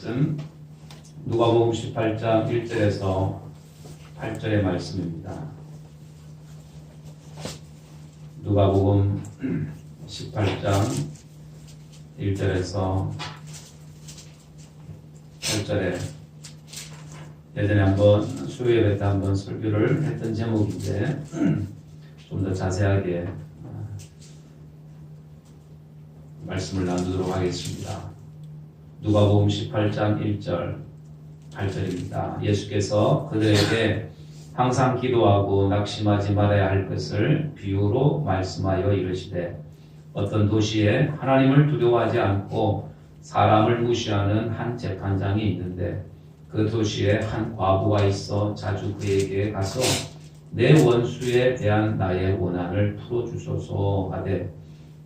것은 누가복음 18장 1절에서 8절의 말씀입니다. 누가복음 18장 1절에서 8절에 예전에 한번 수요예배 때 한번 설교를 했던 제목인데 좀 더 자세하게 말씀을 나누도록 하겠습니다. 누가복음 18장 1절 8절입니다. 예수께서 그들에게 항상 기도하고 낙심하지 말아야 할 것을 비유로 말씀하여 이르시되 어떤 도시에 하나님을 두려워하지 않고 사람을 무시하는 한 재판장이 있는데 그 도시에 한 과부가 있어 자주 그에게 가서 내 원수에 대한 나의 원한을 풀어주소서 하되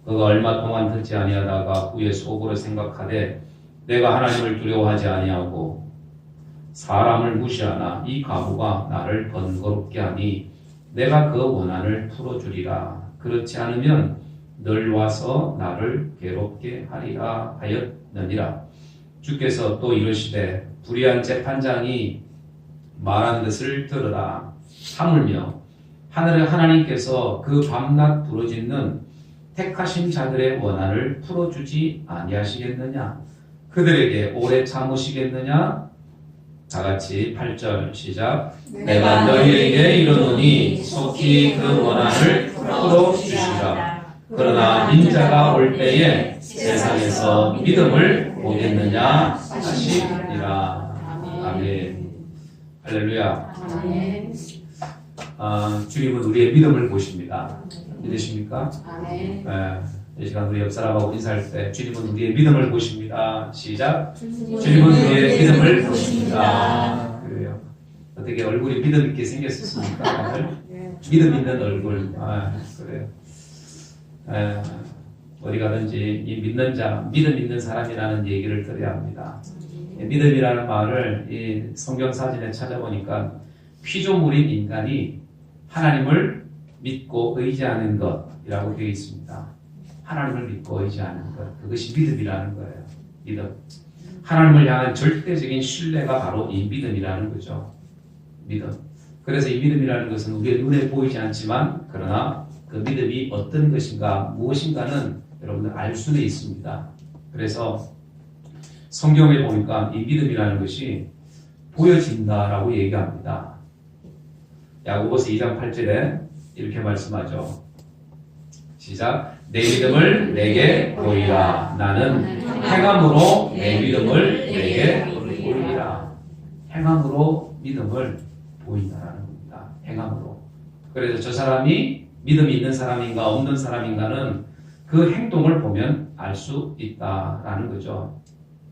그가 얼마 동안 듣지 아니하다가 후에 속으로 생각하되 내가 하나님을 두려워하지 아니하고 사람을 무시하나 이 과부가 나를 번거롭게 하니 내가 그 원한을 풀어주리라. 그렇지 않으면 늘 와서 나를 괴롭게 하리라 하였느니라. 주께서 또 이르시되 불의한 재판장이 말한 것을 들으라. 하물며 하늘의 하나님께서 그 밤낮 부르짖는 택하신 자들의 원한을 풀어주지 아니하시겠느냐? 그들에게 오래 참으시겠느냐? 다같이 8절 시작. 내가 너희에게 이르노니 속히 그 원한을 풀어주시라. 그러나 인자가 올 때에 세상에서 믿음을 보겠느냐 하시니라. 아멘. 할렐루야. 아멘. 주님은 우리의 믿음을 보십니다. 믿으십니까? 아멘. 이 시간 우리 옆 사람하고 인사할 때 주님은 우리의 믿음을 보십니다. 시작. 주님은 우리의 믿음을 보십니다. 그래요. 어떻게 얼굴이 믿음 있게 생겼습니까? 다들? 믿음 있는 얼굴. 그래요. 어디 가든지 이 믿는 자, 믿음 있는 사람이라는 얘기를 들어야 합니다. 믿음이라는 말을 이 성경 사진에 찾아보니까 피조물인 인간이 하나님을 믿고 의지하는 것이라고 되어 있습니다. 하나님을 믿고 의지하는 것, 그것이 믿음이라는 거예요. 믿음. 하나님을 향한 절대적인 신뢰가 바로 이 믿음이라는 거죠. 믿음. 그래서 이 믿음이라는 것은 우리의 눈에 보이지 않지만 그러나 그 믿음이 어떤 것인가 무엇인가는 여러분들 알 수는 있습니다. 그래서 성경에 보니까 이 믿음이라는 것이 보여진다라고 얘기합니다. 야고보서 2장 8절에 이렇게 말씀하죠. 시작. 내 믿음을 내게 보이라. 나는 행함으로 내 믿음을 내게 보이라. 행함으로 믿음을 보인다라는 겁니다. 행함으로. 그래서 저 사람이 믿음이 있는 사람인가 없는 사람인가는 그 행동을 보면 알 수 있다라는 거죠.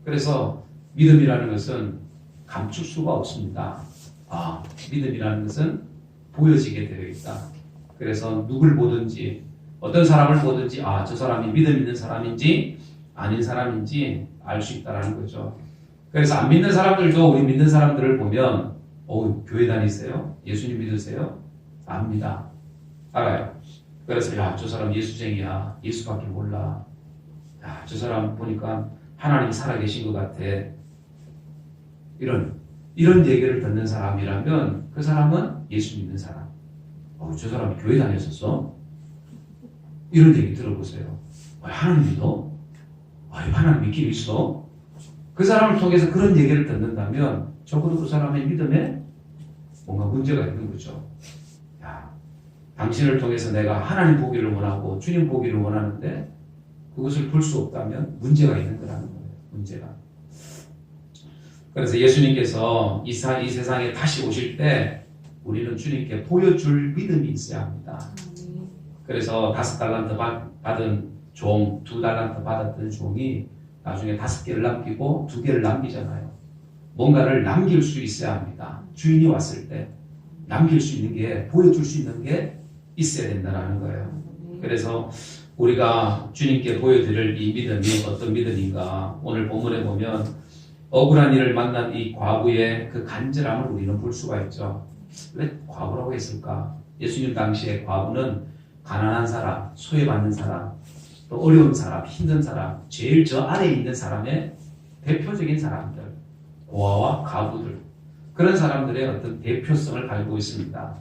그래서 믿음이라는 것은 감출 수가 없습니다. 믿음이라는 것은 보여지게 되어 있다. 그래서 누굴 보든지 어떤 사람을 보든지 저 사람이 믿음 있는 사람인지 아닌 사람인지 알 수 있다는 거죠. 그래서 안 믿는 사람들도 우리 믿는 사람들을 보면 교회 다니세요? 예수님 믿으세요? 압니다. 알아요. 그래서 저 사람 예수쟁이야. 예수밖에 몰라. 저 사람 보니까 하나님이 살아계신 것 같아. 이런 얘기를 듣는 사람이라면 그 사람은 예수 믿는 사람. 저 사람이 교회 다녔었어? 이런 얘기 들어보세요. 하나님 믿어? 하나님 믿긴 있어? 그 사람을 통해서 그런 얘기를 듣는다면 적어도 그 사람의 믿음에 뭔가 문제가 있는 거죠. 당신을 통해서 내가 하나님 보기를 원하고 주님 보기를 원하는데 그것을 볼 수 없다면 문제가 있는 거라는 거예요. 문제가. 그래서 예수님께서 이 세상에 다시 오실 때 우리는 주님께 보여줄 믿음이 있어야 합니다. 그래서 5달란트 받은 종, 2달란트 받았던 종이 나중에 5개를 남기고 2개를 남기잖아요. 뭔가를 남길 수 있어야 합니다. 주인이 왔을 때 남길 수 있는 게, 보여줄 수 있는 게 있어야 된다는 거예요. 그래서 우리가 주님께 보여드릴 이 믿음이 어떤 믿음인가, 오늘 본문에 보면 억울한 일을 만난 이 과부의 그 간절함을 우리는 볼 수가 있죠. 왜 과부라고 했을까? 예수님 당시에 과부는 가난한 사람, 소외받는 사람, 또 어려운 사람, 힘든 사람, 제일 저 아래에 있는 사람의 대표적인 사람들, 고아와 가부들, 그런 사람들의 어떤 대표성을 가지고 있습니다.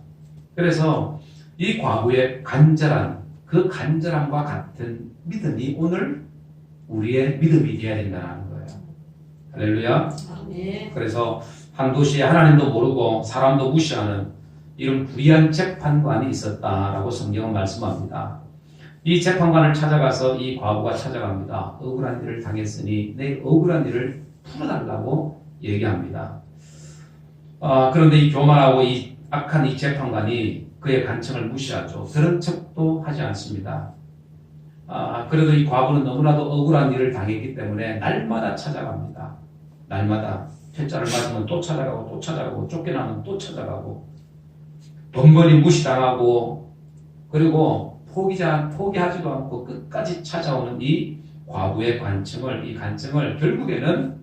그래서 이 과부의 간절한 그 간절함과 같은 믿음이 오늘 우리의 믿음이 되어야 된다는 거예요. 할렐루야. 네. 그래서 한 도시에 하나님도 모르고 사람도 무시하는 이런 불의한 재판관이 있었다라고 성경은 말씀합니다. 이 재판관을 찾아가서 이 과부가 찾아갑니다. 억울한 일을 당했으니 내 억울한 일을 풀어달라고 얘기합니다. 그런데 이 교만하고 이 악한 이 재판관이 그의 간청을 무시하죠. 들은 척도 하지 않습니다. 그래도 이 과부는 너무나도 억울한 일을 당했기 때문에 날마다 찾아갑니다. 날마다 퇴짜를 맞으면 또 찾아가고 또 찾아가고 쫓겨나면 또 찾아가고 번번이 무시당하고 그리고 포기하지도 않고 끝까지 찾아오는 이 과부의 간청을 결국에는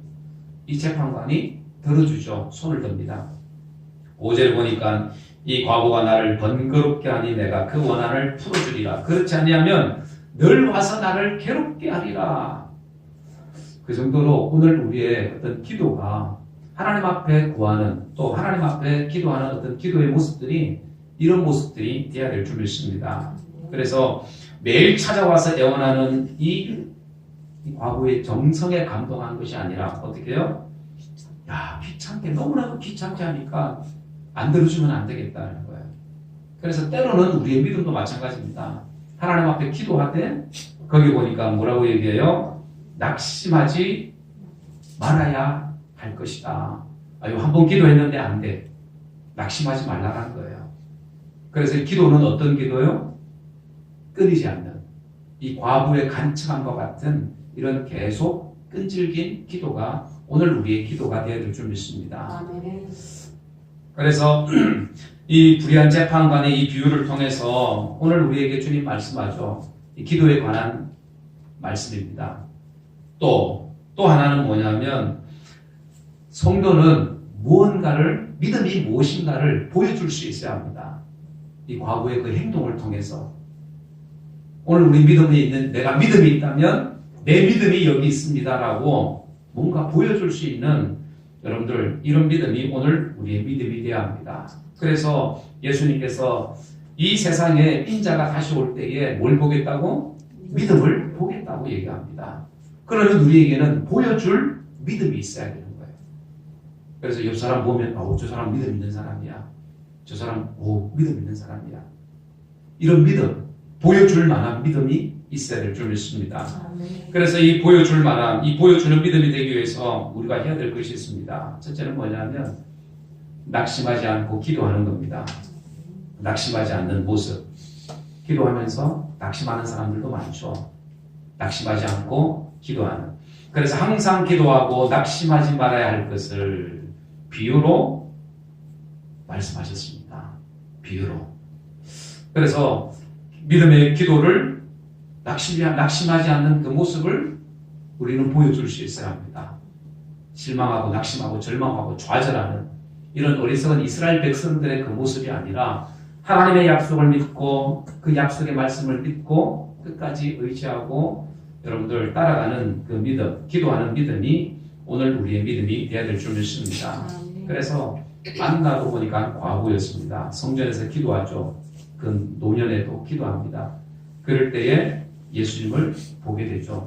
이 재판관이 들어주죠. 손을 듭니다. 5절 보니까 이 과부가 나를 번거롭게 하니 내가 그 원한을 풀어주리라. 그렇지 아니하면 늘 와서 나를 괴롭게 하리라. 그 정도로 오늘 우리의 어떤 기도가 하나님 앞에 구하는 또 하나님 앞에 기도하는 어떤 기도의 모습들이 이런 모습들이 되어야 될 줄 믿습니다. 그래서 매일 찾아와서 애원하는 이 과부의 정성에 감동한 것이 아니라 어떻게 해요? 귀찮게 너무나도 귀찮게 하니까 안 들어주면 안 되겠다는 거예요. 그래서 때로는 우리의 믿음도 마찬가지입니다. 하나님 앞에 기도하되 거기 보니까 뭐라고 얘기해요? 낙심하지 말아야 할 것이다. 한 번 기도했는데 안 돼. 낙심하지 말라는 거예요. 그래서 기도는 어떤 기도요? 끊이지 않는 이 과부의 간청함과 같은 이런 계속 끈질긴 기도가 오늘 우리의 기도가 되어야 될 줄 믿습니다. 아멘. 그래서 이 불의한 재판관의 이 비유를 통해서 오늘 우리에게 주님 말씀하죠. 이 기도에 관한 말씀입니다. 또 하나는 뭐냐면 성도는 무언가를 믿음이 무엇인가를 보여줄 수 있어야 합니다. 이 과부의 그 행동을 통해서 오늘 우리 믿음이 있는 내가 믿음이 있다면 내 믿음이 여기 있습니다라고 뭔가 보여줄 수 있는 여러분들 이런 믿음이 오늘 우리의 믿음이 되어야 합니다. 그래서 예수님께서 이 세상에 인자가 다시 올 때에 뭘 보겠다고? 믿음을 보겠다고 얘기합니다. 그러면 우리에게는 보여줄 믿음이 있어야 되는 거예요. 그래서 옆 사람 보면 저 사람 믿음 있는 사람이야. 저 사람 믿음 있는 사람이야. 이런 믿음, 보여줄 만한 믿음이 있어야 될 줄 믿습니다. 그래서 이 보여주는 믿음이 되기 위해서 우리가 해야 될 것이 있습니다. 첫째는 뭐냐면 낙심하지 않고 기도하는 겁니다. 낙심하지 않는 모습. 기도하면서 낙심하는 사람들도 많죠. 낙심하지 않고 기도하는. 그래서 항상 기도하고 낙심하지 말아야 할 것을 비유로 말씀하셨습니다. 비유로. 그래서 믿음의 기도를 낙심하지 않는 그 모습을 우리는 보여줄 수 있어야 합니다. 실망하고 낙심하고 절망하고 좌절하는 이런 어리석은 이스라엘 백성들의 그 모습이 아니라 하나님의 약속을 믿고 그 약속의 말씀을 믿고 끝까지 의지하고 여러분들 따라가는 그 믿음, 기도하는 믿음이 오늘 우리의 믿음이 되어야 될 줄 믿습니다. 그래서 안나도 보니까 과부였습니다. 성전에서 기도하죠. 그 노년에도 기도합니다. 그럴 때에 예수님을 보게 되죠.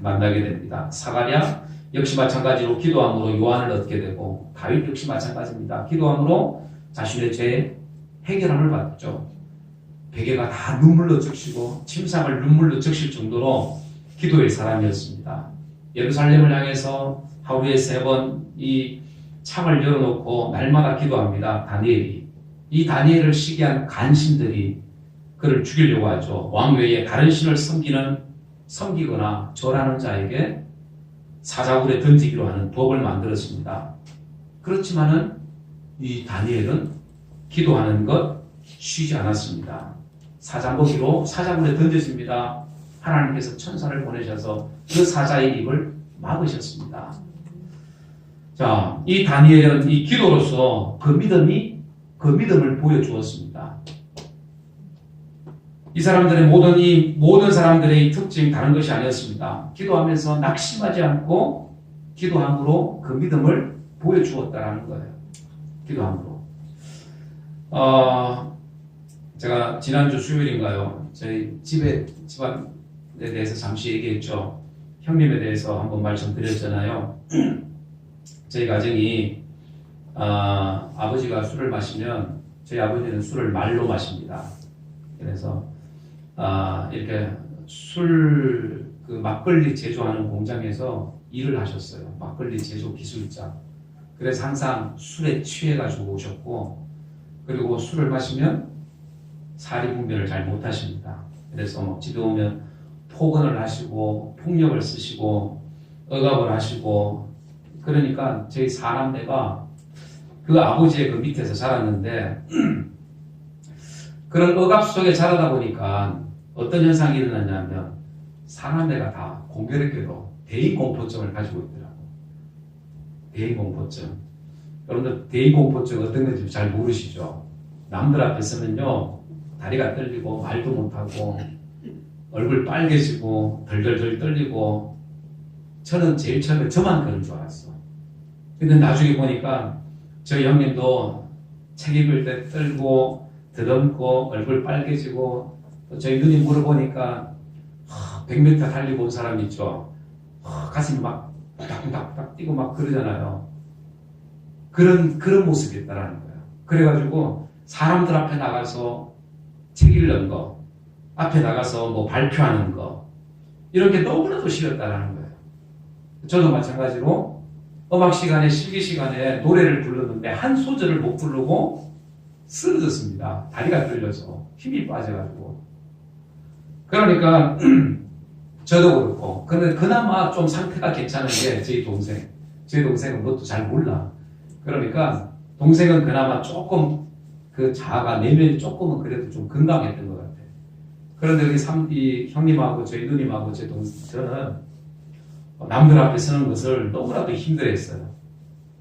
만나게 됩니다. 사가랴 역시 마찬가지로 기도함으로 요한을 얻게 되고 다윗 역시 마찬가지입니다. 기도함으로 자신의 죄 해결함을 받죠. 베개가 다 눈물로 적시고 침상을 눈물로 적실 정도로 기도의 사람이었습니다. 예루살렘을 향해서 하루에 3번 이 창을 열어놓고 날마다 기도합니다. 다니엘이. 이 다니엘을 시기한 간신들이 그를 죽이려고 하죠. 왕 외에 다른 신을 섬기거나 절하는 자에게 사자굴에 던지기로 하는 법을 만들었습니다. 그렇지만은 이 다니엘은 기도하는 것 쉬지 않았습니다. 사자먹이로 사자굴에 던져집니다. 하나님께서 천사를 보내셔서 그 사자의 입을 막으셨습니다. 자, 이 다니엘은 이 기도로서 그 믿음을 보여주었습니다. 이 사람들의 모든 사람들의 특징이 다른 것이 아니었습니다. 기도하면서 낙심하지 않고 기도함으로 그 믿음을 보여주었다라는 거예요. 기도함으로. 제가 지난주 수요일인가요? 저희 집안에 대해서 잠시 얘기했죠. 형님에 대해서 한번 말씀드렸잖아요. 저희 가정이 아버지가 술을 마시면 저희 아버지는 술을 말로 마십니다. 그래서 이렇게 그 막걸리 제조하는 공장에서 일을 하셨어요. 막걸리 제조 기술자. 그래서 항상 술에 취해가지고 오셨고, 그리고 술을 마시면 사리분별을 잘 못하십니다. 그래서 뭐 집에 오면 폭언을 하시고 폭력을 쓰시고 억압을 하시고, 그러니까 저희 사남매가 그 아버지의 그 밑에서 자랐는데 그런 억압 속에 자라다 보니까 어떤 현상이 일어났냐면 사남매가 다 공교롭게도 대인공포증을 가지고 있더라고. 대인공포증. 여러분들 대인공포증 어떤 건지 잘 모르시죠? 남들 앞에 서면요 다리가 떨리고 말도 못하고 얼굴 빨개지고 덜덜덜 떨리고, 저는 제일 처음에 저만 그런 줄 알았어. 근데 나중에 보니까 저희 형님도 책 읽을 때 떨고 더듬고 얼굴 빨개지고, 또 저희 누님 물어보니까 100m 달리고 온 사람 있죠. 가슴이 막 부닥부닥 뛰고 막 그러잖아요. 그런 모습이었다라는 거예요. 그래가지고 사람들 앞에 나가서 책 읽는 거, 앞에 나가서 뭐 발표하는 거, 이런 게 너무나도 싫었다라는 거예요. 저도 마찬가지로 음악 시간에, 실기 시간에 노래를 불렀는데 한 소절을 못 부르고 쓰러졌습니다. 다리가 떨려서 힘이 빠져가지고. 그러니까 저도 그렇고, 근데 그나마 좀 상태가 괜찮은 게 저희 동생. 저희 동생은 그것도 잘 몰라. 그러니까 동생은 그나마 조금 그 자아가 내면이 조금은 그래도 좀 건강했던 것 같아요. 그런데 우리 형님하고 저희 누님하고 저는 남들 앞에 서는 것을 너무나도 힘들어했어요.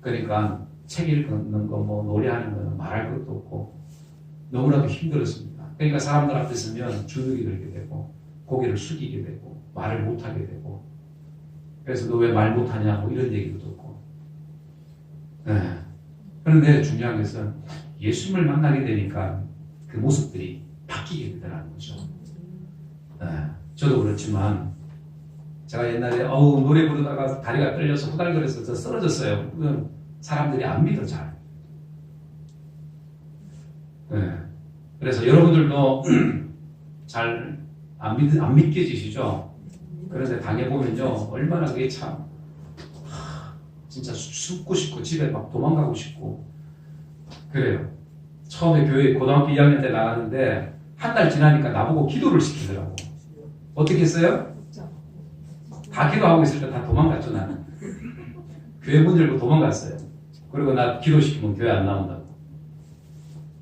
그러니까 책 읽는 거, 뭐 노래하는 거는 말할 것도 없고 너무나도 힘들었습니다. 그러니까 사람들 앞에 서면 주눅이 들게 되고 고개를 숙이게 되고 말을 못하게 되고, 그래서 너 왜 말 못하냐고 이런 얘기도 듣고. 그런데 중요한 것은 예수님을 만나게 되니까 그 모습들이 바뀌게 되더라는 거죠. 저도 그렇지만 제가 옛날에 노래 부르다가 다리가 떨려서 후달거려서 저 쓰러졌어요. 그건 사람들이 안 믿어 잘. 그래서 여러분들도 잘 안 믿겨지시죠? 그런데 당해보면요 얼마나 그게 참 진짜 숨고 싶고 집에 막 도망가고 싶고 그래요. 처음에 교회 고등학교 2학년 때 나갔는데 한 달 지나니까 나보고 기도를 시키더라고. 어떻게 했어요? 다 기도하고 있을 때 다 도망갔죠 나는. 교회 문 열고 도망갔어요. 그리고 나 기도시키면 교회 안 나온다고.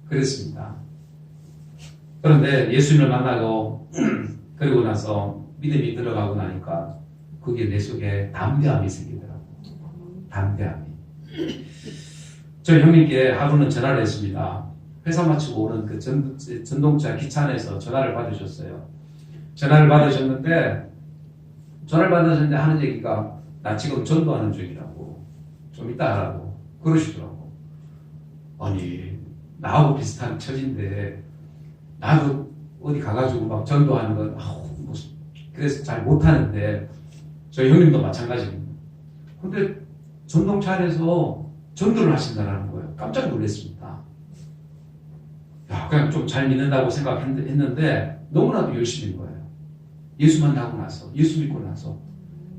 그랬습니다. 그런데 예수님을 만나고 그리고 나서 믿음이 들어가고 나니까 그게 내 속에 담대함이 생기더라고. 담대함이. 저희 형님께 하루는 전화를 했습니다. 회사 마치고 오는 그 전동차 기차 안에서 전화를 받으셨어요. 전화를 받으셨는데 하는 얘기가 나 지금 전도하는 중이라고. 좀 이따 하라고. 그러시더라고. 아니 나하고 비슷한 처지인데 나도 어디 가가지고 막 전도하는 건 그래서 잘 못하는데 저희 형님도 마찬가지입니다. 근데 전동차 안에서 전도를 하신다는 거예요. 깜짝 놀랐습니다. 그냥 좀 잘 믿는다고 생각했는데 너무나도 열심인 거예요. 예수 만나고 나서, 예수 믿고 나서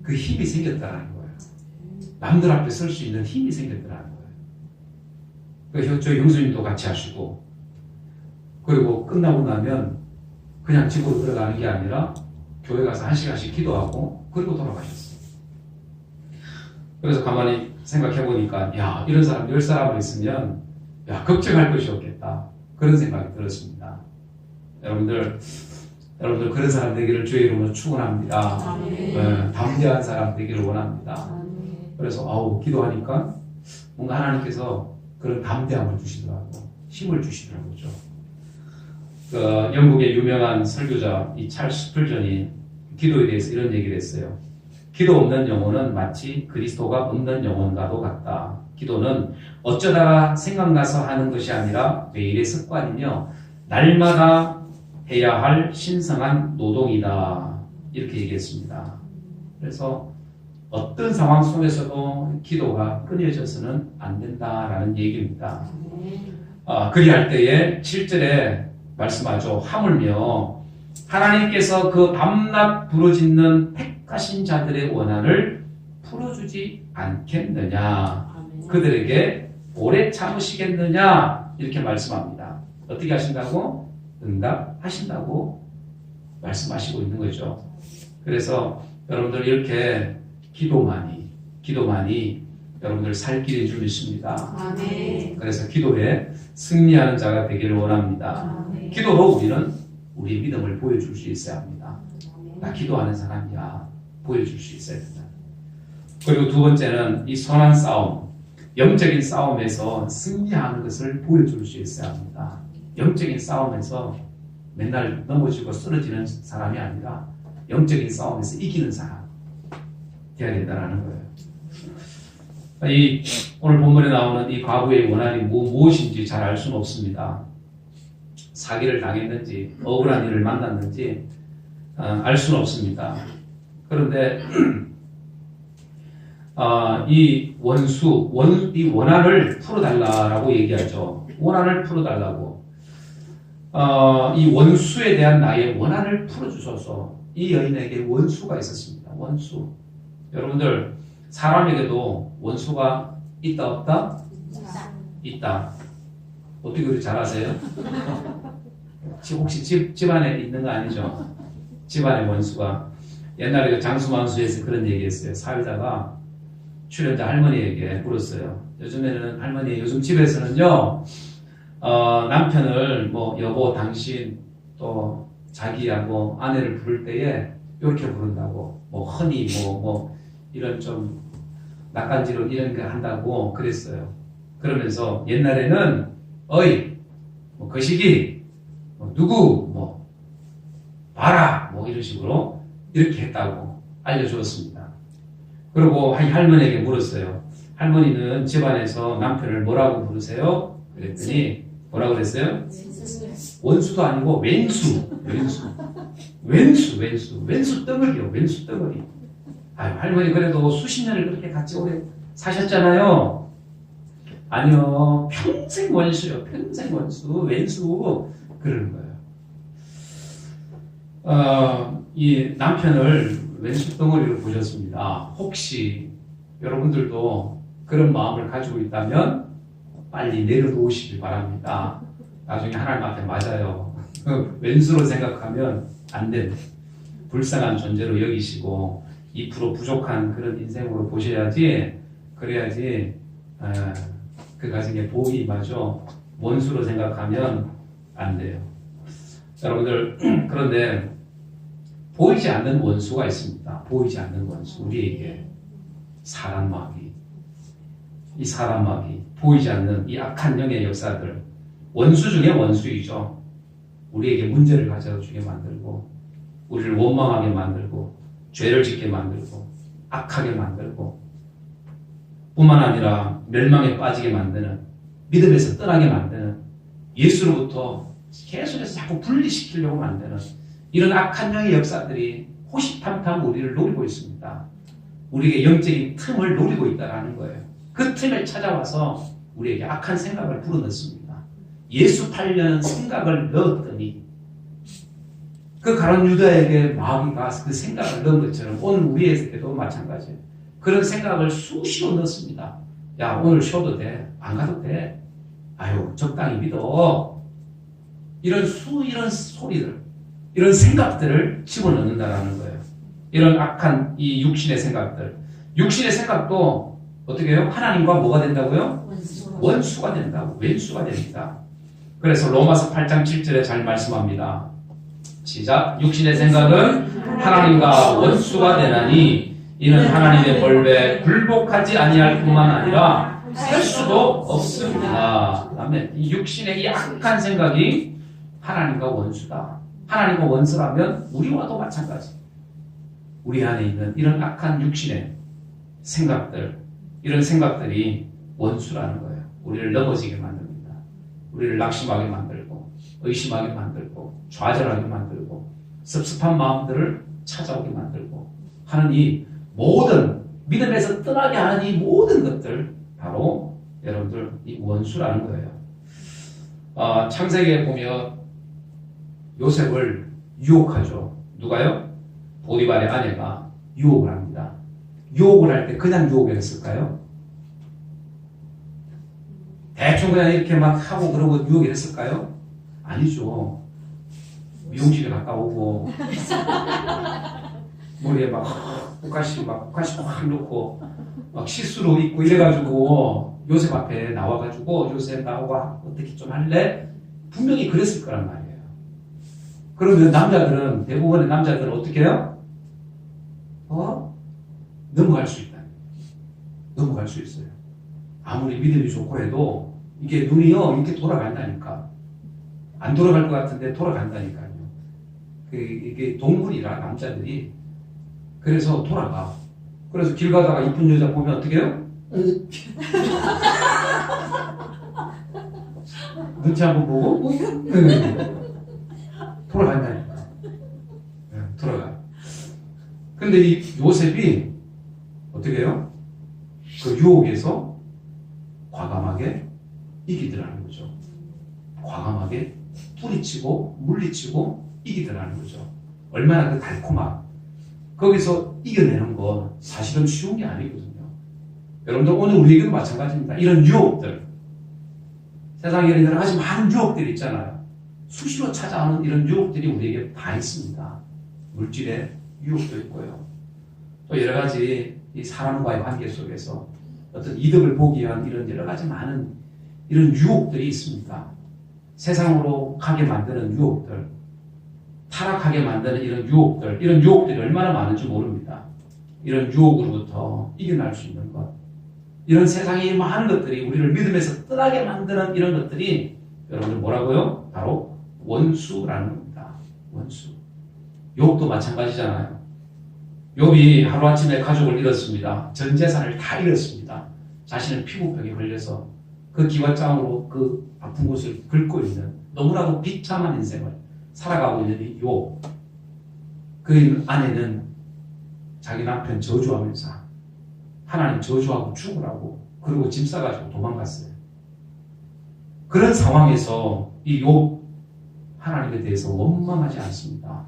그 힘이 생겼다는 거예요. 남들 앞에 설 수 있는 힘이 생겼다는 거예요. 그래서 저희 형수님도 같이 하시고, 그리고 끝나고 나면 그냥 집으로 들어가는 게 아니라 교회 가서 1시간씩 기도하고 그리고 돌아가셨어요. 그래서 가만히 생각해 보니까 이런 사람 10사람을 있으면 걱정할 것이 없겠다. 그런 생각이 들었습니다. 여러분들 그런 사람 되기를 주의 이름으로 축원합니다. 담대한 사람 되기를 원합니다. 그래서 기도하니까 뭔가 하나님께서 그런 담대함을 주시더라고. 힘을 주시더라고요. 영국의 유명한 설교자 이 찰스 스펄전이 기도에 대해서 이런 얘기를 했어요. 기도 없는 영혼은 마치 그리스도가 없는 영혼과도 같다. 기도는 어쩌다가 생각나서 하는 것이 아니라 매일의 습관이며 날마다 해야 할 신성한 노동이다. 이렇게 얘기했습니다. 그래서 어떤 상황 속에서도 기도가 끊어져서는 안 된다라는 얘기입니다. 그리할 때에 7절에 말씀하죠. 하물며 하나님께서 그 밤낮 부르짖는 택하신 자들의 원한을 풀어주지 않겠느냐. 그들에게 오래 참으시겠느냐. 이렇게 말씀합니다. 어떻게 하신다고? 응답하신다고 말씀하시고 있는 거죠. 그래서 여러분들 이렇게 기도만이 여러분들 살 길인 줄 믿습니다. 그래서 기도에 승리하는 자가 되기를 원합니다. 기도로 우리는 우리의 믿음을 보여줄 수 있어야 합니다. 나 기도하는 사람이야. 보여줄 수 있어야 된다. 그리고 두 번째는 이 선한 싸움, 영적인 싸움에서 승리하는 것을 보여줄 수 있어야 합니다. 영적인 싸움에서 맨날 넘어지고 쓰러지는 사람이 아니라 영적인 싸움에서 이기는 사람 되어야 된다는 거예요. 오늘 본문에 나오는 이 과부의 원한이 무엇인지 잘 알 수는 없습니다. 사기를 당했는지 억울한 일을 만났는지 알 수는 없습니다. 그런데 이 이 원한을 풀어달라고 얘기하죠. 원한을 풀어달라고. 이 원수에 대한 나의 원한을 풀어주소서. 이 여인에게 원수가 있었습니다. 원수. 여러분들 사람에게도 원수가 있다 없다? 있다. 어떻게 그렇게 잘 아세요? 혹시 집안에 있는 거 아니죠? 집안에 원수가. 옛날에 장수만수에서 그런 얘기했어요. 사회자가 출연자 할머니에게 물었어요. 요즘 집에서는요, 남편을 여보, 당신, 또 자기야, 아내를 부를 때에 이렇게 부른다고, 허니, 이런 좀 낯간지러운 이런 거 한다고 그랬어요. 그러면서 옛날에는 어이, 거시기, 누구, 봐라, 이런 식으로 이렇게 했다고 알려주었습니다. 그리고 할머니에게 물었어요. 할머니는 집안에서 남편을 뭐라고 부르세요? 그랬더니 뭐라고 그랬어요? 원수도 아니고 왼수 덩어리요. 왼수 덩어리. 할머니 그래도 수십 년을 그렇게 같이 오래 사셨잖아요. 아니요, 평생 원수요. 평생 원수, 왼수. 그러는 거예요. 이 남편을 왼수 덩어리로 보셨습니다. 혹시 여러분들도 그런 마음을 가지고 있다면 빨리 내려놓으시길 바랍니다. 나중에 하나님 앞에 맞아요. 왼수로 생각하면 안 됩니다. 불쌍한 존재로 여기시고 2% 부족한 그런 인생으로 보셔야지, 그래야지 그 가정에 복이 임하죠. 원수로 생각하면 안 돼요. 여러분들, 그런데 보이지 않는 원수가 있습니다. 보이지 않는 원수, 우리에게 사람 마귀, 이 사람 마귀, 보이지 않는 이 악한 영의 역사들, 원수 중에 원수이죠. 우리에게 문제를 가져주게 만들고, 우리를 원망하게 만들고, 죄를 짓게 만들고, 악하게 만들고, 뿐만 아니라 멸망에 빠지게 만드는, 믿음에서 떠나게 만드는, 예수로부터 계속해서 자꾸 분리시키려고 만드는 이런 악한 영의 역사들이 호시탐탐 우리를 노리고 있습니다. 우리에게 영적인 틈을 노리고 있다는 거예요. 그 틈에 찾아와서 우리에게 악한 생각을 불어넣습니다. 예수 팔려는 생각을 넣었더니 그 가룟 유다에게 마귀가 그 생각을 넣은 것처럼 오늘 우리에게도 마찬가지예요. 그런 생각을 수시로 넣습니다. 야, 오늘 쉬어도 돼? 안 가도 돼? 아유, 적당히 믿어. 이런 소리들, 이런 생각들을 집어넣는다라는 거예요. 이런 악한 이 육신의 생각들. 육신의 생각도 어떻게 해요? 하나님과 뭐가 된다고요? 원수가 된다고. 왼수가 됩니다. 그래서 로마서 8장 7절에 잘 말씀합니다. 시작. 육신의 생각은 하나님과 원수가 되나니 이는 하나님의 벌에 굴복하지 아니할 뿐만 아니라 살 수도 없습니다. 그다음에 이 육신의 이 악한 생각이 하나님과 원수다. 하나님과 원수라면 우리와도 마찬가지. 우리 안에 있는 이런 악한 육신의 생각들, 이런 생각들이 원수라는 거예요. 우리를 넘어지게 만듭니다. 우리를 낙심하게 만들고, 의심하게 만들고, 좌절하게 만들고, 섭섭한 마음들을 찾아오게 만들고 하는 이 모든, 믿음에서 떠나게 하는 이 모든 것들, 바로 여러분들 이 원수라는 거예요. 창세기에 보면 요셉을 유혹하죠. 누가요? 보디발의 아내가 유혹을 합니다. 유혹을 할 때 그냥 유혹을 했을까요? 대충 그냥 이렇게 막 하고 그러고 유혹을 했을까요? 아니죠. 미용실에 갔다 오고 머리에 막 국화씨 확 넣고 막 시스루 입고 이래가지고 요셉 앞에 나와가지고 요셉 나와 어떻게 좀 할래? 분명히 그랬을 거란 말이에요. 그러면 남자들은, 대부분의 남자들은 어떻게 해요? 넘어갈 수 있다. 넘어갈 수 있어요. 아무리 믿음이 좋고 해도 이게 눈이요 이렇게 돌아간다니까. 안 돌아갈 것 같은데 돌아간다니까요. 이게 동물이라 남자들이. 그래서 돌아가. 그래서 길 가다가 이쁜 여자 보면 어떻게 해요? 눈치 한번 보고 돌아간다니까. 돌아가. 근데 이 요셉이 어떻게 해요? 그 유혹에서 과감하게 이기더라는 거죠. 과감하게 뿌리치고 물리치고 이기더라는 거죠. 얼마나 그 달콤함. 거기서 이겨내는 건 사실은 쉬운 게 아니거든요. 여러분들 오늘 우리에게도 마찬가지입니다. 이런 유혹들. 세상에 이런 여러 가지 많은 유혹들이 있잖아요. 수시로 찾아오는 이런 유혹들이 우리에게 다 있습니다. 물질의 유혹도 있고요. 또 여러 가지 이 사람과의 관계 속에서 어떤 이득을 보기 위한 이런 여러 가지 많은 이런 유혹들이 있습니다. 세상으로 가게 만드는 유혹들, 타락하게 만드는 이런 유혹들이 얼마나 많은지 모릅니다. 이런 유혹으로부터 이겨날 수 있는 것, 이런 세상의 많은 것들이 우리를 믿음에서 떠나게 만드는 이런 것들이 여러분들 뭐라고요? 바로 원수라는 겁니다. 원수. 욥도 마찬가지잖아요. 욥이 하루아침에 가족을 잃었습니다. 전 재산을 다 잃었습니다. 자신은 피부병에 걸려서 그 기와장으로 그 아픈 곳을 긁고 있는 너무나도 비참한 인생을 살아가고 있는 이 욥. 그 아내는 자기 남편 저주하면서 하나님 저주하고 죽으라고 그리고 짐 싸가지고 도망갔어요. 그런 상황에서 이 욥 하나님에 대해서 원망하지 않습니다.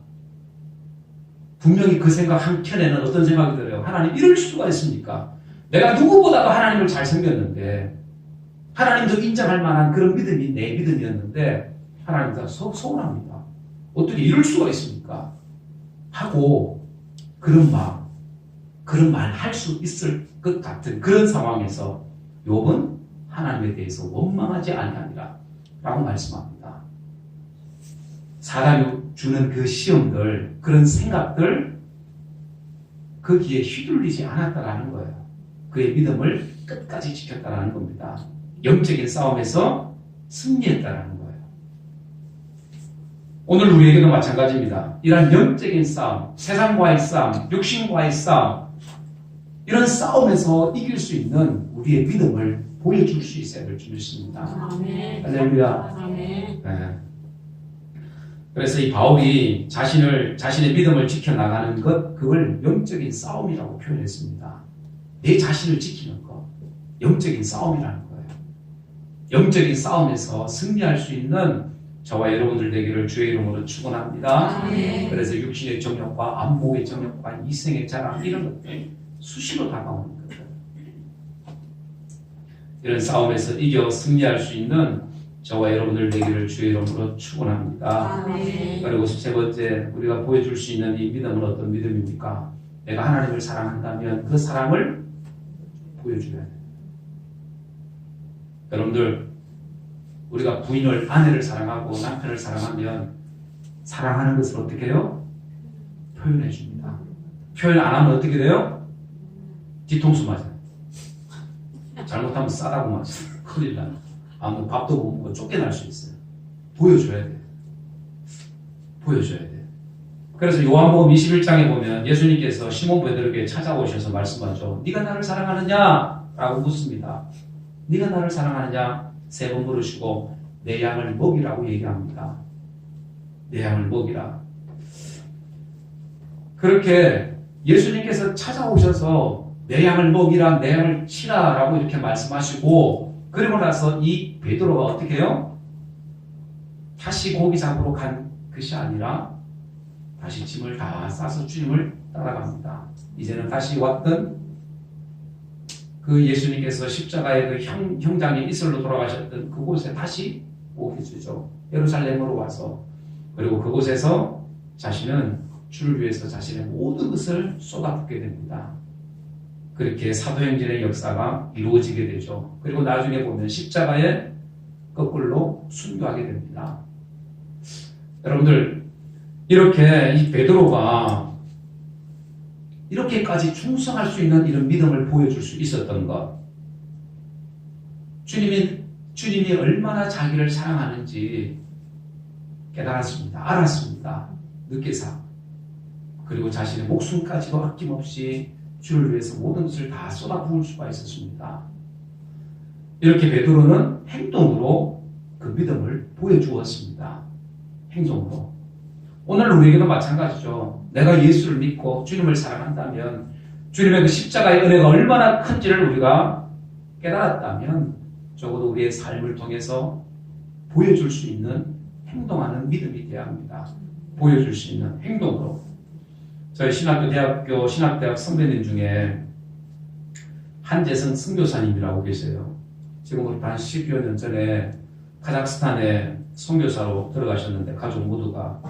분명히 그 생각 한켠에는 어떤 생각이 들어요? 하나님 이럴 수가 있습니까? 내가 누구보다도 하나님을 잘 섬겼는데 하나님도 인정할 만한 그런 믿음이 내 믿음이었는데 하나님도 서운합니다. 어떻게 이럴 수가 있습니까? 하고 그런 말 할 수 있을 것 같은 그런 상황에서 욥은 하나님에 대해서 원망하지 아니하니라 라고 말씀합니다. 사단이 주는 그 시험들, 그런 생각들 거기에 휘둘리지 않았다라는 거예요. 그의 믿음을 끝까지 지켰다라는 겁니다. 영적인 싸움에서 승리했다라는 거예요. 오늘 우리에게도 마찬가지입니다. 이런 영적인 싸움, 세상과의 싸움, 육신과의 싸움, 이런 싸움에서 이길 수 있는 우리의 믿음을 보여줄 수 있어야 될 줄 믿습니다. 할렐루야. 네. 그래서 이 바울이 자신의 믿음을 지켜나가는 것, 그걸 영적인 싸움이라고 표현했습니다. 내 자신을 지키는 것, 영적인 싸움이라는 거예요. 영적인 싸움에서 승리할 수 있는 저와 여러분들 되기를 주의 이름으로 축원합니다. 그래서 육신의 정욕과 안목의 정욕과 이생의 자랑 이런 것들 수시로 다가오는 것들. 이런 싸움에서 이겨 승리할 수 있는 저와 여러분들 되기를 주의 이름으로 축원합니다. 그리고 세 번째 우리가 보여줄 수 있는 이 믿음은 어떤 믿음입니까? 내가 하나님을 사랑한다면 그 사랑을 보여줘야 돼요. 여러분들 우리가 아내를 사랑하고 남편을 사랑하면 사랑하는 것을 어떻게 해요? 표현해 줍니다. 표현 안 하면 어떻게 돼요? 뒤통수 맞아요. 잘못하면 싸다고 맞아요. 큰일 나요. 밥도 못 먹고 쫓겨날 수 있어요. 보여줘야 돼. 보여줘야 돼. 그래서 요한복음 21장에 보면 예수님께서 시몬 베드로에게 찾아오셔서 말씀하죠. 네가 나를 사랑하느냐? 라고 묻습니다. 네가 나를 사랑하느냐? 3번 물으시고 내 양을 먹이라고 얘기합니다. 내 양을 먹이라. 그렇게 예수님께서 찾아오셔서 내 양을 먹이라, 내 양을 치라 라고 이렇게 말씀하시고, 그리고 나서 이 베드로가 어떻게 해요? 다시 고기 잡으러 간 것이 아니라 다시 짐을 다 싸서 주님을 따라갑니다. 이제는 다시 왔던 그 예수님께서 십자가의 그 형장에 이슬로 돌아가셨던 그곳에 다시 오게 되죠. 예루살렘으로 와서. 그리고 그곳에서 자신은 주를 위해서 자신의 모든 것을 쏟아붓게 됩니다. 그렇게 사도행전의 역사가 이루어지게 되죠. 그리고 나중에 보면 십자가에 거꾸로 순교하게 됩니다. 여러분들, 이렇게 이 베드로가 이렇게까지 충성할 수 있는 이런 믿음을 보여줄 수 있었던 것, 주님이 얼마나 자기를 사랑하는지 깨달았습니다. 알았습니다. 늦게서. 그리고 자신의 목숨까지도 아낌없이 주를 위해서 모든 것을 다 쏟아부을 수가 있었습니다. 이렇게 베드로는 행동으로 그 믿음을 보여주었습니다. 행동으로. 오늘 우리에게도 마찬가지죠. 내가 예수를 믿고 주님을 사랑한다면, 주님의 그 십자가의 은혜가 얼마나 큰지를 우리가 깨달았다면, 적어도 우리의 삶을 통해서 보여줄 수 있는 행동하는 믿음이 되어야 합니다. 보여줄 수 있는 행동으로. 저희 대학교 신학대학 선배님 중에 한재성 선교사님이라고 계세요. 지금부터 한 10여 년 전에 카자흐스탄에 선교사로 들어가셨는데, 가족 모두가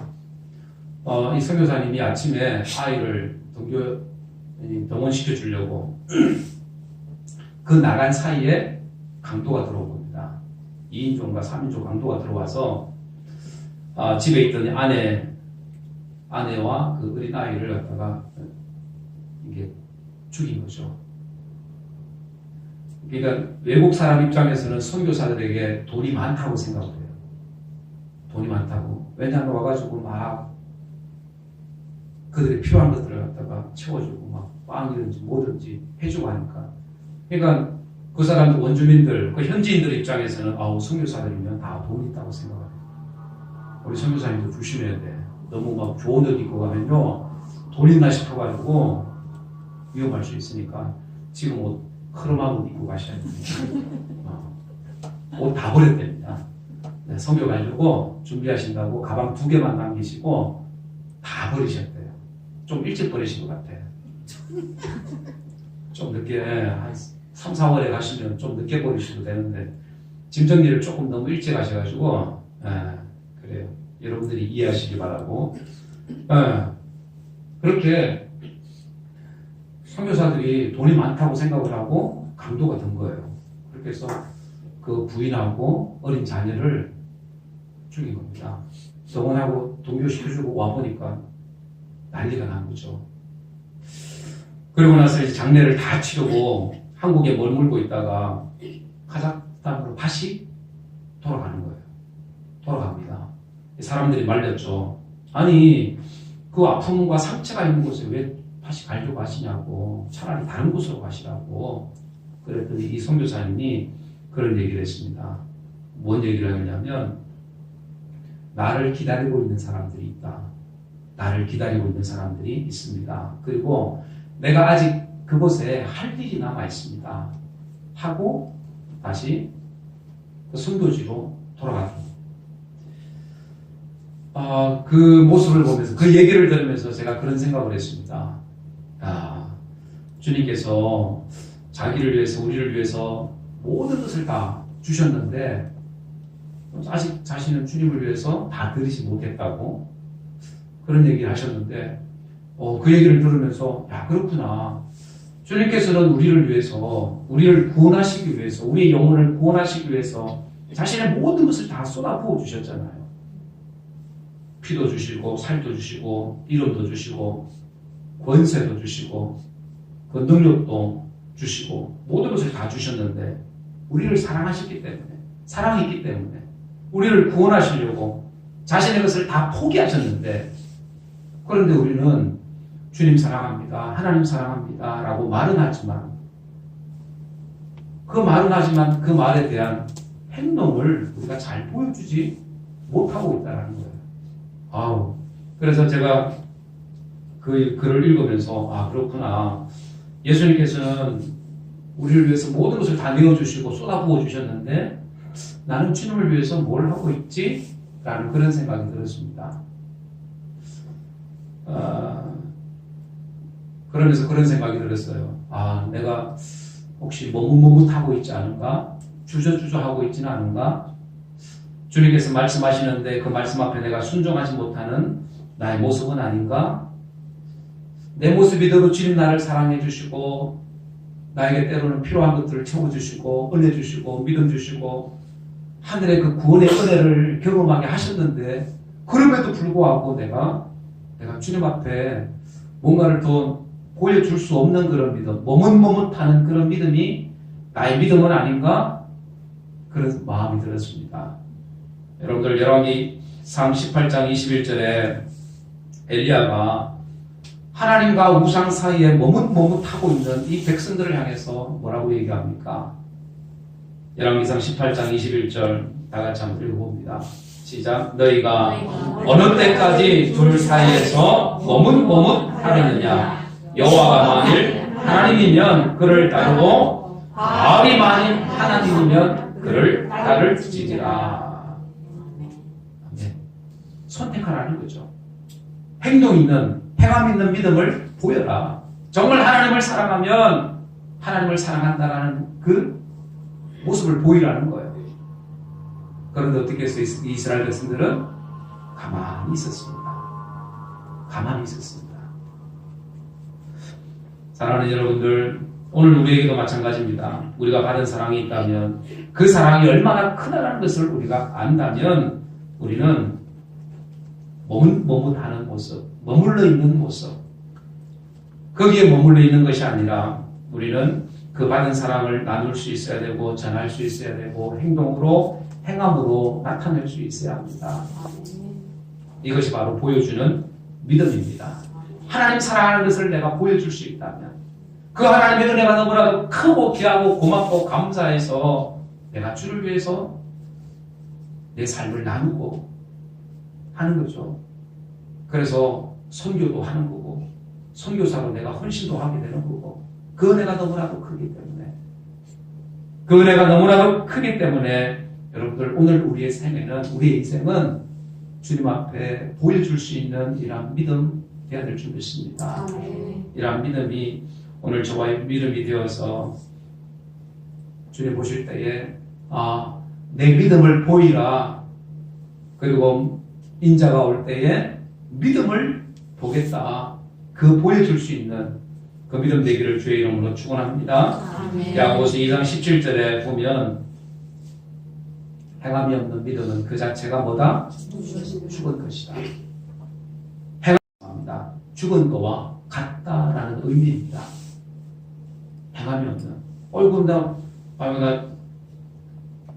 이 선교사님이 아침에 아이를 병원시켜 주려고 그 나간 사이에 강도가 들어온 겁니다. 2인조인가 3인조 강도가 들어와서 집에 있던 아내와 그 어린 아이를 갖다가 이게 죽인 거죠. 그러니까 외국 사람 입장에서는 선교사들에게 돈이 많다고 생각을 해요. 돈이 많다고. 왜냐하면 와가지고 막 그들이 필요한 것들을 갖다가 채워주고 막 빵이든지 뭐든지 해주고 하니까. 그러니까 그 사람들, 원주민들, 그 현지인들 입장에서는 선교사들이면 다 돈 있다고 생각해요. 우리 선교사님도 조심해야 돼. 너무 막 좋은 옷 입고 가면요, 돈 있나 싶어가지고 위험할 수 있으니까 지금 옷 크롬한 옷 입고 가셔야 됩니다. 옷 다 버렸답니다. 네, 선교 가려고 준비하신다고 가방 2개만 남기시고 다 버리셨대요. 좀 일찍 버리신 것 같아요. 좀 늦게, 한 3, 4월에 가시면 좀 늦게 버리셔도 되는데, 짐 정리를 조금 너무 일찍 하셔가지고, 그래요. 여러분들이 이해하시기 바라고. 그렇게 선교사들이 돈이 많다고 생각을 하고 강도가 된 거예요. 그렇게 해서 그 부인하고 어린 자녀를 죽인 겁니다. 병원하고 동교시켜주고 와보니까 난리가 난 거죠. 그리고 나서 이제 장례를 다 치르고 한국에 머물고 있다가 카자흐스탄으로 다시 돌아가는 거예요. 돌아갑니다. 사람들이 말렸죠. 아니, 그 아픔과 상처가 있는 곳에 왜 다시 가려고 하시냐고. 차라리 다른 곳으로 가시라고. 그랬더니 이 선교사님이 그런 얘기를 했습니다. 뭔 얘기를 하냐면, 나를 기다리고 있는 사람들이 있다. 나를 기다리고 있는 사람들이 있습니다. 그리고 내가 아직 그곳에 할 일이 남아 있습니다. 하고 다시 그 선교지로 돌아갔습니다. 그 모습을 보면서, 그 얘기를 들으면서 제가 그런 생각을 했습니다. 주님께서 자기를 위해서, 우리를 위해서 모든 것을 다 주셨는데 아직 자신은 주님을 위해서 다 드리지 못했다고 그런 얘기를 하셨는데, 그 얘기를 들으면서 그렇구나. 주님께서는 우리를 위해서, 우리를 구원하시기 위해서, 우리의 영혼을 구원하시기 위해서 자신의 모든 것을 다 쏟아부어 주셨잖아요. 피도 주시고, 살도 주시고, 이름도 주시고, 권세도 주시고, 그 능력도 주시고, 모든 것을 다 주셨는데, 우리를 사랑하셨기 때문에, 사랑이 있기 때문에, 우리를 구원하시려고 자신의 것을 다 포기하셨는데, 그런데 우리는 주님 사랑합니다, 하나님 사랑합니다 라고 말은 하지만 그 말에 대한 행동을 우리가 잘 보여주지 못하고 있다는 거예요. 그래서 제가 그 글을 읽으면서 그렇구나. 예수님께서는 우리를 위해서 모든 것을 다 내어주시고 쏟아부어 주셨는데 나는 주님을 위해서 뭘 하고 있지? 라는 그런 생각이 들었습니다. 그러면서 그런 생각이 들었어요. 내가 혹시 머뭇머뭇하고 있지 않은가? 주저주저하고 있지는 않은가? 주님께서 말씀하시는데 그 말씀 앞에 내가 순종하지 못하는 나의 모습은 아닌가? 내 모습이대로 주님 나를 사랑해 주시고 나에게 때로는 필요한 것들을 채워주시고 은혜 주시고 믿음 주시고 하늘의 그 구원의 은혜를 경험하게 하셨는데 그럼에도 불구하고 내가 주님 앞에 뭔가를 더 보여줄 수 없는 그런 믿음, 머뭇머뭇하는 그런 믿음이 나의 믿음은 아닌가? 그런 마음이 들었습니다. 여러분들 열왕기상 18장 21절에 엘리야가 하나님과 우상 사이에 머뭇머뭇하고 있는 이 백성들을 향해서 뭐라고 얘기합니까? 열왕기상 18장 21절 다 같이 한번 읽어봅니다. 시작. 너희가 어느 때까지 둘 사이에서 머뭇머뭇하느냐? 여호와가 만일 하나님이면 그를 따르고 바알이 만일 하나님이면 그를 따를지니라. 선택하라는 거죠. 행동 있는, 행함 있는 믿음을 보여라. 정말 하나님을 사랑하면 하나님을 사랑한다라는 그 모습을 보이라는 거예요. 그런데 어떻게 해서 이스라엘 백성들은 가만히 있었습니다. 가만히 있었습니다. 사랑하는 여러분들, 오늘 우리에게도 마찬가지입니다. 우리가 받은 사랑이 있다면 그 사랑이 얼마나 크다는 것을 우리가 안다면 우리는 머뭇머뭇하는 모습, 머물러 있는 모습, 거기에 머물러 있는 것이 아니라 우리는 그 받은 사랑을 나눌 수 있어야 되고 전할 수 있어야 되고 행동으로, 행함으로 나타낼 수 있어야 합니다. 이것이 바로 보여주는 믿음입니다. 하나님 사랑하는 것을 내가 보여줄 수 있다면 그 하나님의 은혜가 너무나도 크고 귀하고 고맙고 감사해서 내가 주를 위해서 내 삶을 나누고 하는 거죠. 그래서 선교도 하는 거고 선교사로 내가 헌신도 하게 되는 거고 그 은혜가 너무나도 크기 때문에 여러분들 오늘 우리의 인생은 주님 앞에 보여줄 수 있는 이러한 믿음 되어야 될 줄 믿습니다. 이러한 믿음이 오늘 저와의 믿음이 되어서 주님 보실 때에 내 믿음을 보이라. 그리고 인자가 올 때에 믿음을 보겠다. 그 보여줄 수 있는 그 믿음 되기를 주의 이름으로 축원합니다. 야고보서 2장 17절에 보면 행함이 없는 믿음은 그 자체가 뭐다? 죽은 것이다. 행함입니다. 죽은 거와 같다라는 의미입니다. 행함이 없는. 나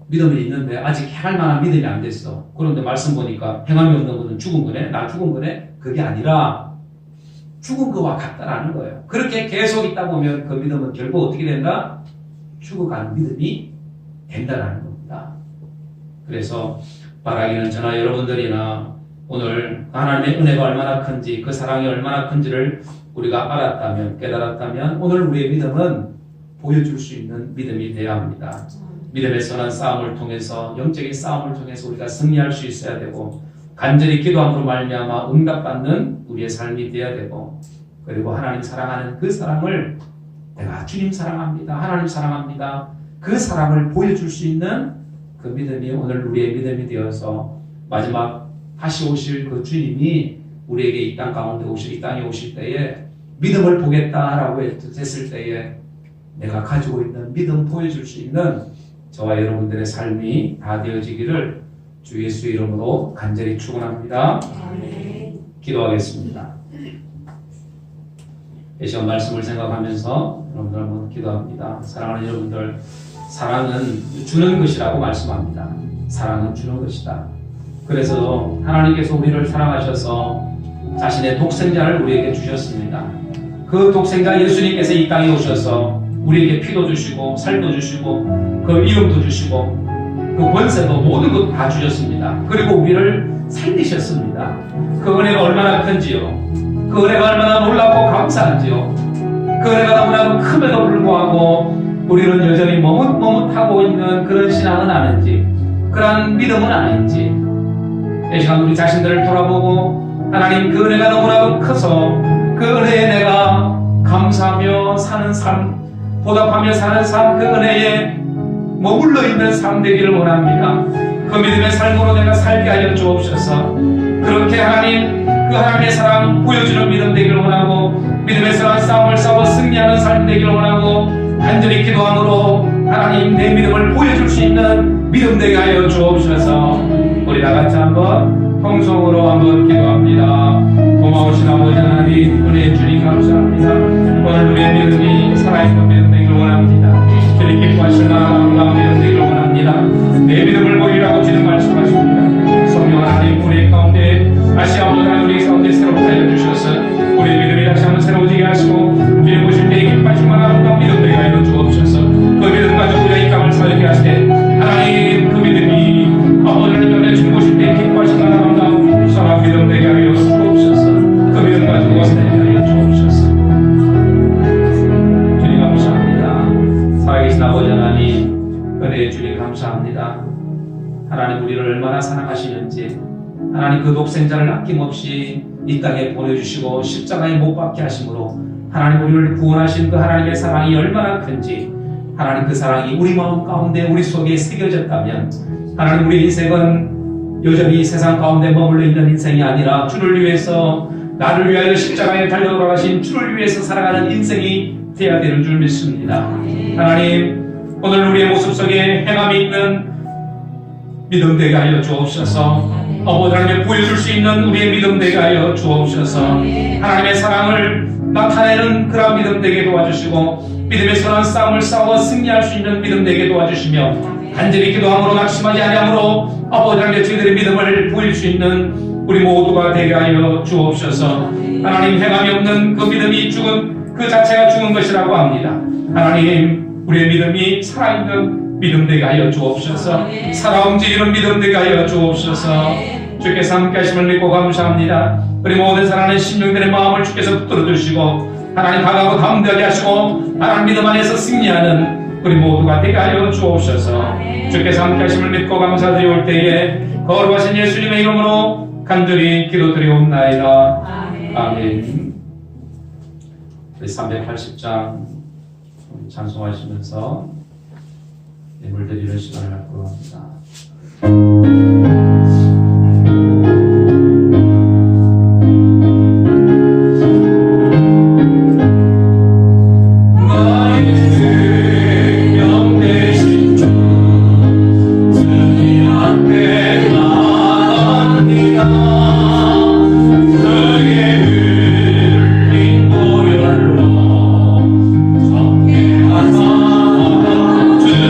믿음이 있는데 아직 행할 만한 믿음이 안 됐어. 그런데 말씀 보니까 행함이 없는 것은 죽은 거네? 나 죽은 거네? 그게 아니라 죽은 거와 같다라는 거예요. 그렇게 계속 있다 보면 그 믿음은 결국 어떻게 된다? 죽어가는 믿음이 된다라는 겁니다. 그래서 바라기는 저나 여러분들이나 오늘 하나님의 은혜가 얼마나 큰지 그 사랑이 얼마나 큰지를 우리가 알았다면 깨달았다면 오늘 우리의 믿음은 보여줄 수 있는 믿음이 되어야 합니다. 믿음의 선한 싸움을 통해서 영적인 싸움을 통해서 우리가 승리할 수 있어야 되고 간절히 기도함으로 말미암아 응답받는 우리의 삶이 되어야 되고 그리고 하나님 사랑하는 그 사랑을 내가 주님 사랑합니다. 하나님 사랑합니다. 그 사랑을 보여줄 수 있는 그 믿음이 오늘 우리의 믿음이 되어서 마지막 다시 오실 그 주님이 우리에게 이 땅 가운데 이 땅에 오실 때에 믿음을 보겠다라고 했을 때에 내가 가지고 있는 믿음 보여줄 수 있는 저와 여러분들의 삶이 다 되어지기를 주 예수의 이름으로 간절히 축원합니다. 기도하겠습니다. 이 시간 말씀을 생각하면서 여러분들 한번 기도합니다. 사랑하는 여러분들, 사랑은 주는 것이라고 말씀합니다. 사랑은 주는 것이다. 그래서 하나님께서 우리를 사랑하셔서 자신의 독생자를 우리에게 주셨습니다. 그 독생자 예수님께서 이 땅에 오셔서 우리에게 피도 주시고 살도 주시고 그 이름도 주시고 그 권세도 모든 것 다 주셨습니다. 그리고 우리를 살리셨습니다. 그 은혜가 얼마나 큰지요. 그 은혜가 얼마나 놀랍고 감사한지요. 그 은혜가 너무나도 큼에도 불구하고 우리는 여전히 머뭇머뭇하고 있는 그런 신앙은 아닌지, 그러한 믿음은 아닌지, 이 시간 우리 자신들을 돌아보고 하나님 그 은혜가 너무나도 커서 그 은혜에 내가 감사하며 사는 삶, 보답하며 사는 삶, 그 은혜에 머물러 있는 삶 되기를 원합니다. 그 믿음의 삶으로 내가 살게 하여 주옵소서. 그렇게 하나님, 그 하나님의 사랑 보여주는 믿음 되기를 원하고, 믿음의 선한 싸움을 싸워 승리하는 삶 되기를 원하고, 간절히 기도함으로 하나님 내 믿음을 보여줄 수 있는 믿음 되게 하여 주옵소서. 우리 다같이 한번 통성으로 한번 기도합니다. 고마우신 아버지 하나님, 은혜의 주님 감사합니다. 오늘 우리의 믿음이 살아있는 믿음 되기를 원합니다. 주님 기뻐하시는 아름다운 믿음 되기를 원합니다. 내 믿음을 보이라고 주님 말씀하십니다. 성령 하나님, 우리 가운데 다시 한번 하나님 우리 가운데 새롭게 하여 주셔서 우리의 믿음이 다시 한번 새로워지게 하시고, 주님 보실 때 기뻐하시는 아름다운 믿음 되게 하여 주옵소서. 그 믿음 가지고 우리가 이 땅을 살게 하시되 하나님 그 믿음이 아버지를 전해 주신 보실 때 기뻐하시는 아름다운 선한 믿음 되게 하여 주옵소서. 그 믿음 가지고 살게 하여 주옵소서. 주님 감사합니다. 살아계신 아버지 하나님, 은혜의 주님 감사합니다. 하나님 우리를 얼마나 사랑하시는지, 하나님 그 독생자를 아낌없이 이 땅에 보내주시고 십자가에 못 박게 하심으로 하나님 우리를 구원하신 그 하나님의 사랑이 얼마나 큰지, 하나님 그 사랑이 우리 마음 가운데 우리 속에 새겨졌다면 하나님 우리 인생은 여전히 세상 가운데 머물러 있는 인생이 아니라 주를 위해서, 나를 위하여 십자가에 달려 돌아가신 주를 위해서 살아가는 인생이 되어야 되는 줄 믿습니다. 하나님 오늘 우리의 모습 속에 행함이 있는 믿음 되게 하여 주옵소서. 아버지 하나님 보여줄 수 있는 우리의 믿음 되게 하여 주옵소서. 하나님의 사랑을 나타내는 그런 믿음 되게 도와주시고, 믿음의 선한 싸움을 싸워 승리할 수 있는 믿음 되게 도와주시며, 간절히 기도함으로 낙심하지 아니함으로 아버지 하나님 저희들의 믿음을 보일 수 있는 우리 모두가 되게 하여 주옵소서. 하나님 행함이 없는 그 믿음이 죽은 그 자체가 죽은 것이라고 합니다. 하나님 우리의 믿음이 살아있는 믿음 되게 하여 주옵소서. 살아 움직이는 믿음 되게 하여 주옵소서. 주께서 함께 하심을 믿고 감사합니다. 우리 모든 사랑하는 심령들의 마음을 주께서 붙들어 주시고 하나님 강하고 담대하게 하시고 하나님 믿음 안에서 승리하는 우리 모두가 되게 하여 주옵소서. 주께서 함께 하심을 믿고 감사드리올 때에 거룩하신 예수님의 이름으로 간절히 기도드리옵나이다. 아멘. 우리 380장 찬송하시면서 예물 드리는 시간을 갖고 합니다.